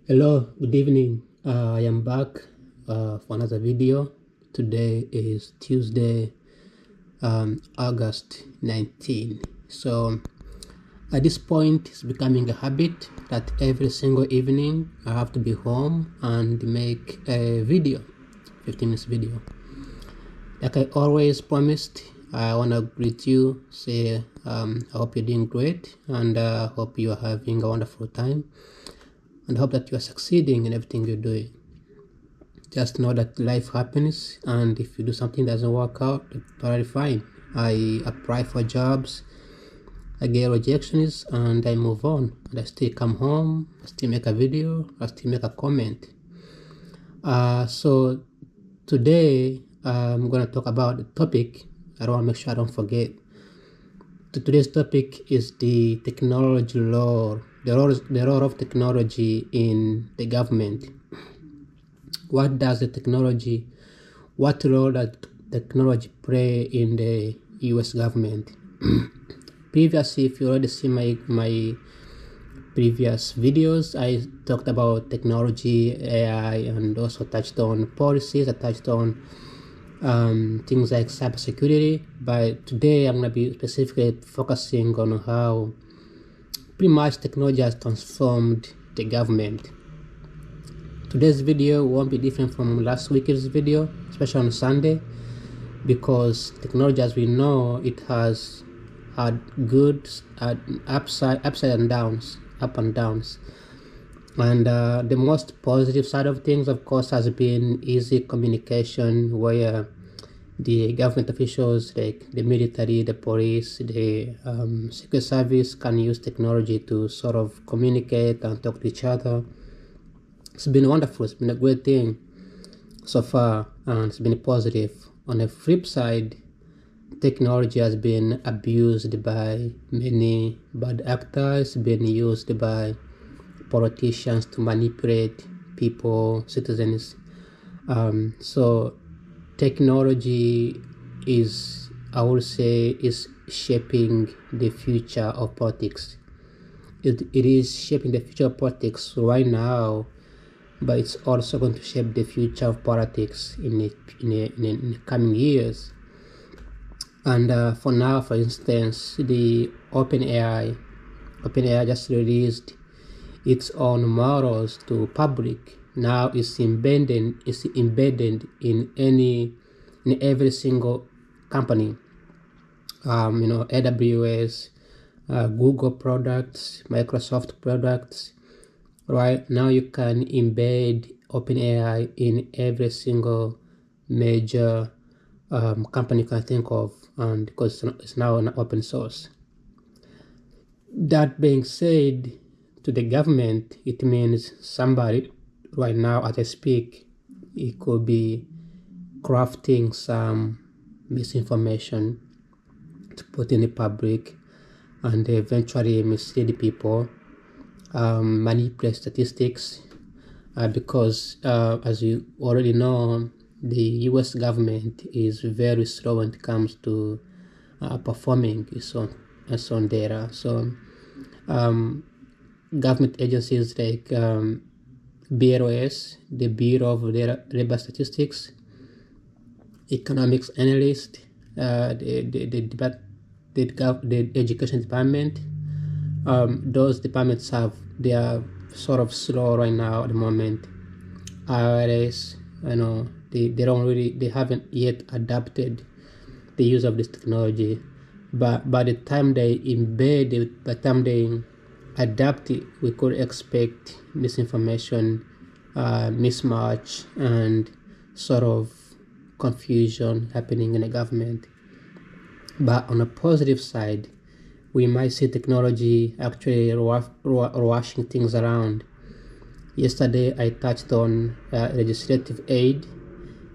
Hello, good evening. I am back for another video. Today is Tuesday, August 19. So at this point, it's becoming a habit that every single evening I have to be home and make a video, 15 minutes video. Like I always promised, I want to greet you, say I hope you're doing great, and hope you are having a wonderful time, and hope that you are succeeding in everything you're doing. Just know that life happens, and if you do something that doesn't work out, it's totally fine. I apply for jobs, I get rejections, and I move on. And I still come home, I still make a video, I still make a comment. So today I'm gonna talk about the topic. I don't want to make sure I don't forget. Today's topic is the technology role, the role of technology in the government. What role does technology play in the US government? Previously, if you already see my previous videos, I talked about technology, AI, and also touched on policies. I touched on things like cybersecurity, but today I'm going to be specifically focusing on how pretty much technology has transformed the government. Today's video won't be different from last week's video, especially on Sunday, because technology, as we know, it has had good upside and downs, up and downs. And the most positive side of things, of course, has been easy communication, where the government officials like the military, the police, the secret service can use technology to sort of communicate and talk to each other. It's been wonderful. It's been a great thing so far, and it's been positive. On the flip side, technology has been abused by many bad actors, been used by politicians to manipulate people, citizens. So technology is, I would say, is shaping the future of politics. It is shaping the future of politics right now, but it's also going to shape the future of politics in the coming years. And for now, for instance, the OpenAI just released its own models to public. Now it's embedded in every single company. AWS, Google products, Microsoft products. Right now, you can embed OpenAI in every single major company you can think of, and because it's now an open source. That being said, to the government, it means somebody right now, as I speak, it could be crafting some misinformation to put in the public and eventually mislead people, manipulate statistics, because as you already know, the US government is very slow when it comes to performing its own data. So government agencies like BLS, the Bureau of Labor Statistics, economics analyst, the education department, those departments they are sort of slow right now at the moment. IRS, they haven't yet adapted the use of this technology, but by the time they embed it, by the time they adapt it, we could expect misinformation, mismatch, and sort of confusion happening in the government. But on a positive side, we might see technology actually rushing things around. Yesterday, I touched on legislative aid,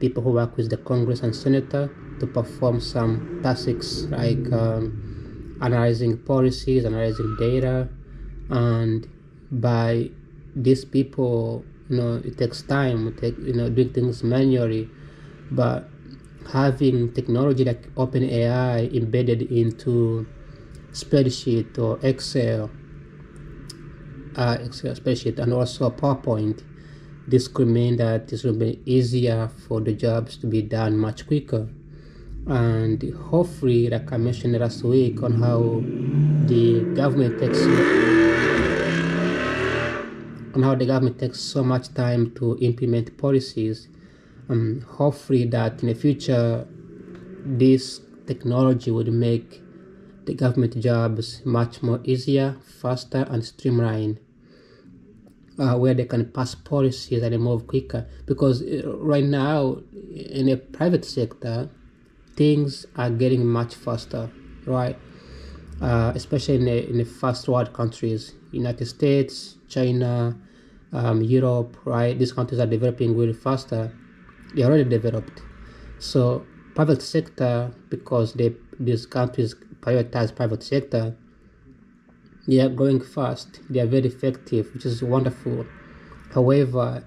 people who work with the Congress and Senator to perform some tasks like analyzing policies, analyzing data, and by these people, it takes time, doing things manually, but having technology like OpenAI embedded into spreadsheet or Excel, Excel spreadsheet, and also PowerPoint. This could mean that it will be easier for the jobs to be done much quicker. And hopefully, like I mentioned last week, on how the government takes so much time to implement policies. Hopefully that in the future, this technology would make the government jobs much more easier, faster, and streamlined, where they can pass policies and move quicker. Because right now, in the private sector, things are getting much faster, right? Especially in the first world countries, United States, China, Europe, right? These countries are developing really faster. They're already developed. So private sector, because these countries prioritize private sector, they are growing fast. They are very effective, which is wonderful. However,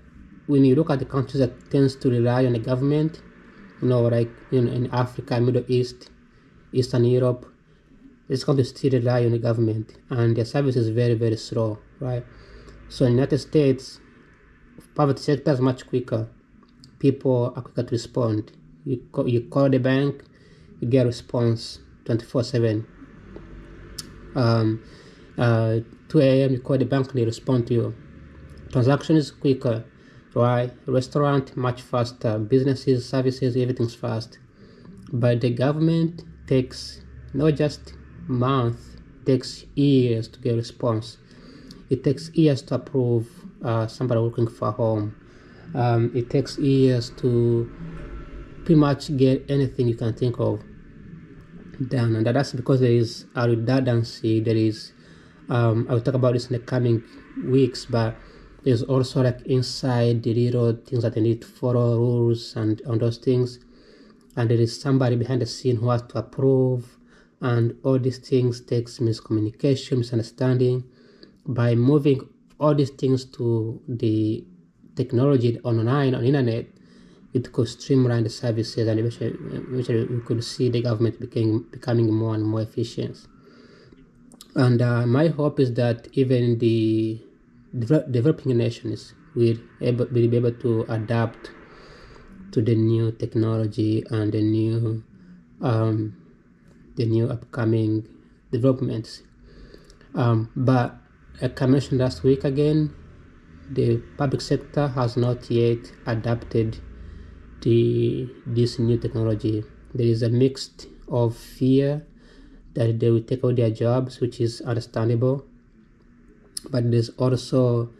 when you look at the countries that tends to rely on the government, like in Africa, Middle East, Eastern Europe, these countries still rely on the government, and their service is very, very slow, right? So in the United States, private sector is much quicker. People are quicker to respond. You call the bank, you get a response 24/7. 2 a.m. you call the bank and they respond to you. Transaction is quicker, right? Restaurant much faster. Businesses, services, everything's fast. But the government takes not just months, takes years to get a response. It takes years to approve somebody looking for a home. It takes years to pretty much get anything you can think of done, and that's because there is a redundancy. There is I'll talk about this in the coming weeks, but there's also like inside the little things that they need to follow, rules and on those things, and there is somebody behind the scene who has to approve, and all these things takes miscommunication, misunderstanding. By moving all these things to the technology online, on internet, it could streamline the services, and eventually we could see the government becoming more and more efficient. And my hope is that even the developing nations will be able to adapt to the new technology and the new upcoming developments. But like I mentioned last week again, the public sector has not yet adapted this new technology. There is a mix of fear that they will take out their jobs, which is understandable, but there's also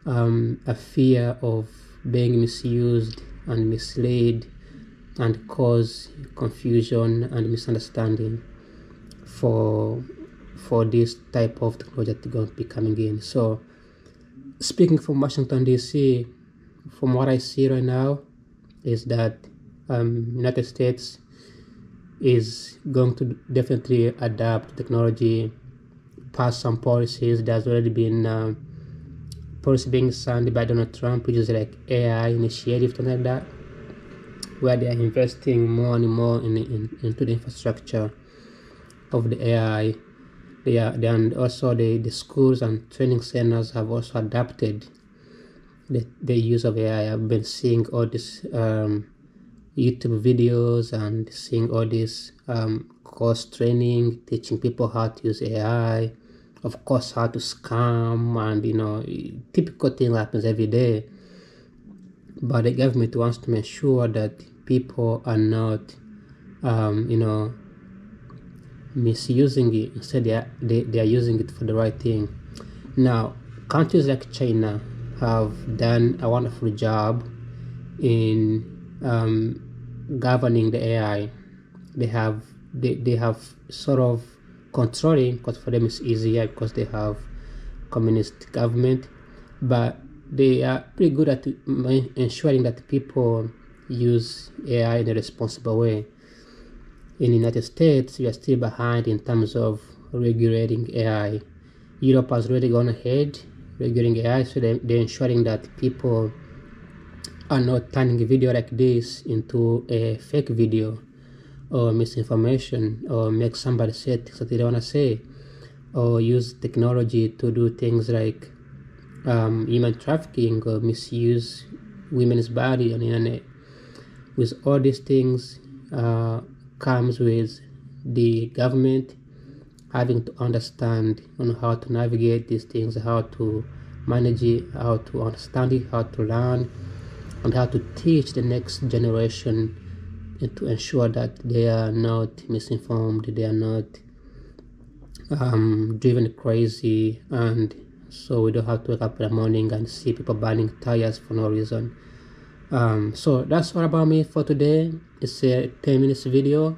a fear of being misused and misled and cause confusion and misunderstanding for this type of technology that is going to be coming in. So speaking from Washington DC, from what I see right now, is that United States is going to definitely adapt technology, pass some policies. There's already been policy being signed by Donald Trump, which is like AI initiative, something like that, where they are investing more and more into the infrastructure of the AI. And also the schools and training centers have also adapted the use of AI. I've been seeing all these YouTube videos and seeing all this course training, teaching people how to use AI, of course how to scam, and typical thing happens every day. But the government wants to make sure that people are not misusing it. Instead they are using it for the right thing. Now, countries like China have done a wonderful job in governing the AI. They have sort of controlling, because for them it's easier because they have communist government, but they are pretty good at ensuring that people use AI in a responsible way. In the United States, we are still behind in terms of regulating AI. Europe has already gone ahead regulating AI, so they're ensuring that people are not turning a video like this into a fake video or misinformation, or make somebody say things that they don't want to say, or use technology to do things like human trafficking or misuse women's body on the internet. With all these things comes with the government having to understand on how to navigate these things, how to manage it, how to understand it, how to learn, and how to teach the next generation to ensure that they are not misinformed, they are not driven crazy, and so we don't have to wake up in the morning and see people burning tires for no reason. So that's all about me for today. It's a 10 minutes video,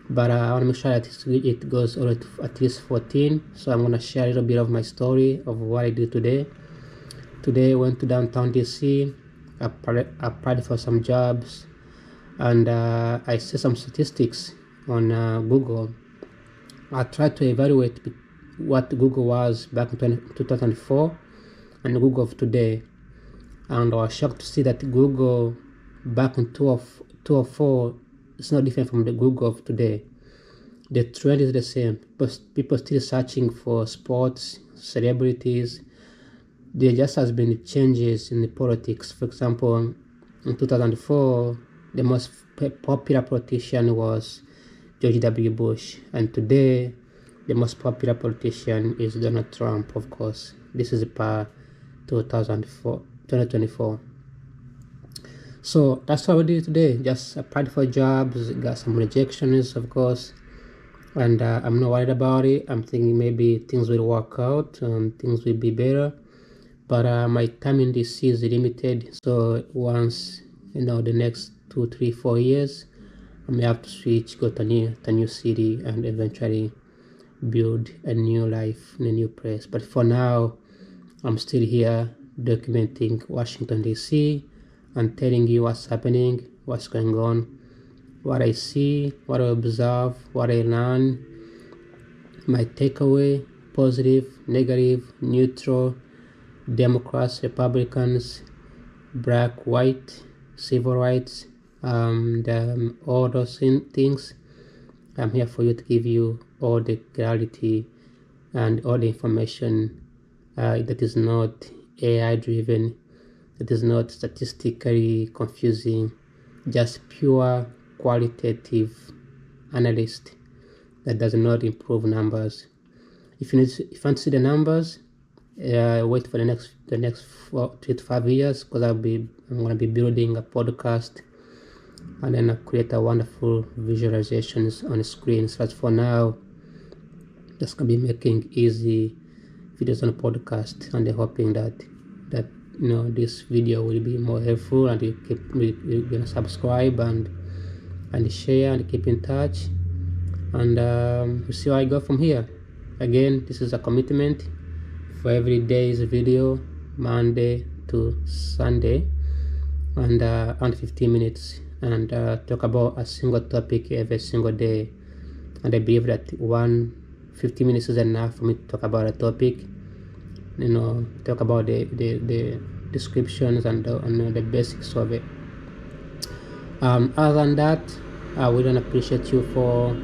but I want to make sure that it goes all to at least 14. So I'm going to share a little bit of my story of what I did today. Today I went to downtown DC. I applied for some jobs, and I see some statistics on Google. I tried to evaluate what Google was back in 2004 and Google of today, and I was shocked to see that Google back in 2004 is not different from the Google of today. The trend is the same, but people still searching for sports, celebrities. There just has been changes in the politics. For example, in 2004, the most popular politician was George W. Bush, and today the most popular politician is Donald Trump, of course. This is per 2024. So that's what we did today. Just applied for jobs, got some rejections, of course, and I'm not worried about it. I'm thinking maybe things will work out and things will be better, but my time in DC is limited. So once the next 2, 3, 4 years, I may have to switch, go to a new city, and eventually build a new life in a new place. But for now, I'm still here documenting Washington DC and telling you what's happening, what's going on, what I see, what I observe, what I learn, my takeaway, positive, negative, neutral, Democrats, Republicans, black, white, civil rights, all those things. I'm here for you to give you all the clarity and all the information that is not AI driven, that is not statistically confusing, just pure qualitative analyst that does not improve numbers. If you want to see the numbers, wait for the next 3 to 5 years, because I'm going to be building a podcast, and then I create a wonderful visualizations on the screen. So for now, just gonna be making easy videos on a podcast, and I'm hoping that this video will be more helpful, and you're gonna subscribe and share and keep in touch, and we'll see how I go from here. Again, this is a commitment for every day's video, Monday to Sunday, and under 15 minutes, and talk about a single topic every single day. And I believe that 50 minutes is enough for me to talk about a topic, talk about the descriptions and the basics of it. Other than that, I would appreciate you for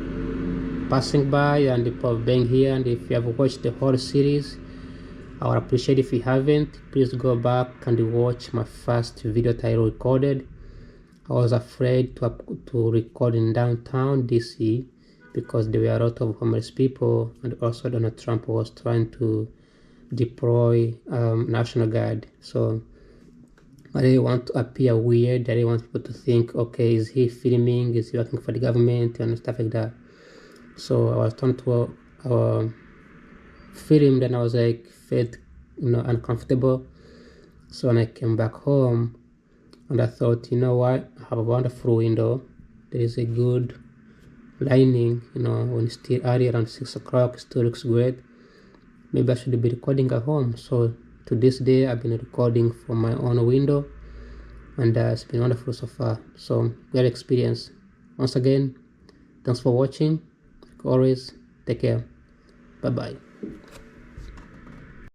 passing by and for being here, and if you have watched the whole series, I would appreciate if you haven't, please go back and watch my first video that I recorded. I was afraid to record in downtown DC because there were a lot of homeless people, and also Donald Trump was trying to deploy National Guard. So I didn't want to appear weird. I didn't want people to think, okay, is he filming? Is he working for the government? And stuff like that. So I was trying to film, then I was like, felt uncomfortable. So when I came back home, and I thought, what, I have a wonderful window, there is a good lining, when it's still early around 6 o'clock, it still looks great. Maybe I should be recording at home. So to this day, I've been recording from my own window, and it's been wonderful so far. So great experience. Once again, thanks for watching. Like always, take care. Bye bye.